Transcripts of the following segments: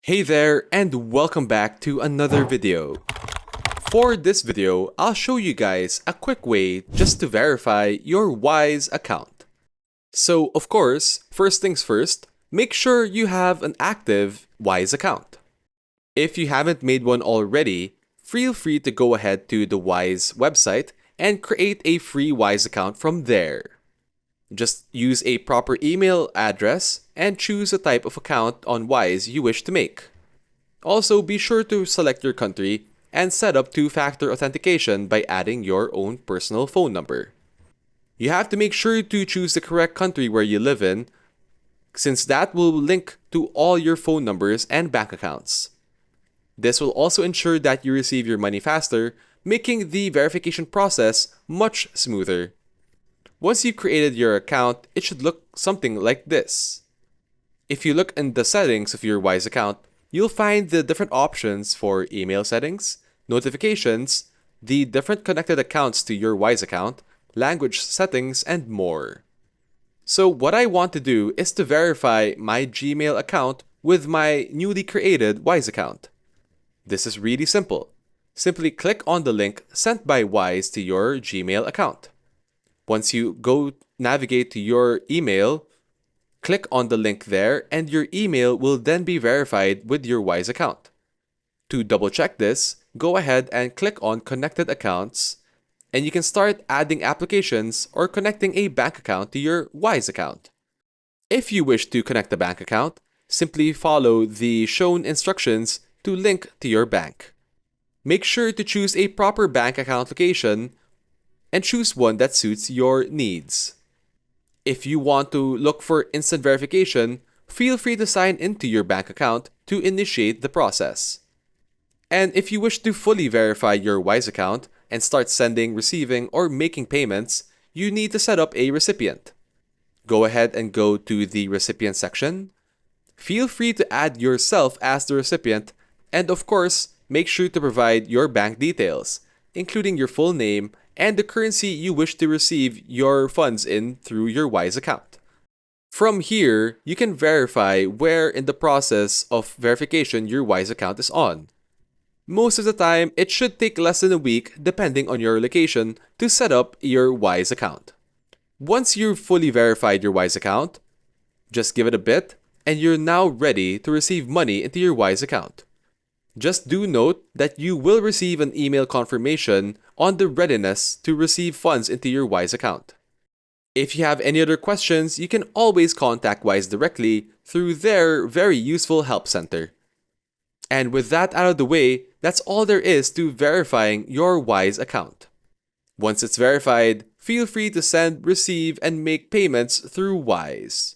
Hey there, and welcome back to another video. For this video, I'll show you guys a quick way just to verify your Wise account. So of course, first things first, make sure you have an active Wise account. If you haven't made one already, feel free to go ahead to the Wise website and create a free Wise account from there. Just use a proper email address and choose the type of account on Wise you wish to make. Also, be sure to select your country and set up two-factor authentication by adding your own personal phone number. You have to make sure to choose the correct country where you live in, since that will link to all your phone numbers and bank accounts. This will also ensure that you receive your money faster, making the verification process much smoother. Once you've created your account, it should look something like this. If you look in the settings of your Wise account, you'll find the different options for email settings, notifications, the different connected accounts to your Wise account, language settings, and more. So what I want to do is to verify my Gmail account with my newly created Wise account. This is really simple. Simply click on the link sent by Wise to your Gmail account. Once you navigate to your email, click on the link there and your email will then be verified with your Wise account. To double check this, go ahead and click on Connected Accounts and you can start adding applications or connecting a bank account to your Wise account. If you wish to connect a bank account, simply follow the shown instructions to link to your bank. Make sure to choose a proper bank account location and choose one that suits your needs. If you want to look for instant verification, feel free to sign into your bank account to initiate the process. And if you wish to fully verify your Wise account and start sending, receiving, or making payments, you need to set up a recipient. Go ahead and go to the recipient section. Feel free to add yourself as the recipient, and of course, make sure to provide your bank details, including your full name and the currency you wish to receive your funds in through your Wise account. From here, you can verify where in the process of verification your Wise account is on. Most of the time, it should take less than a week depending on your location to set up your Wise account. Once you've fully verified your Wise account, just give it a bit and you're now ready to receive money into your Wise account. Just do note that you will receive an email confirmation on the readiness to receive funds into your Wise account. If you have any other questions, you can always contact Wise directly through their very useful help center. And with that out of the way, that's all there is to verifying your Wise account. Once it's verified, feel free to send, receive, and make payments through Wise.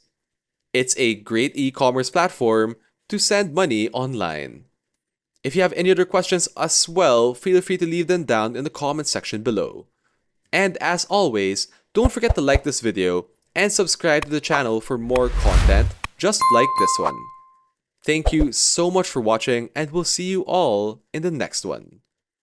It's a great e-commerce platform to send money online. If you have any other questions as well, feel free to leave them down in the comment section below. And as always, don't forget to like this video and subscribe to the channel for more content just like this one. Thank you so much for watching and we'll see you all in the next one.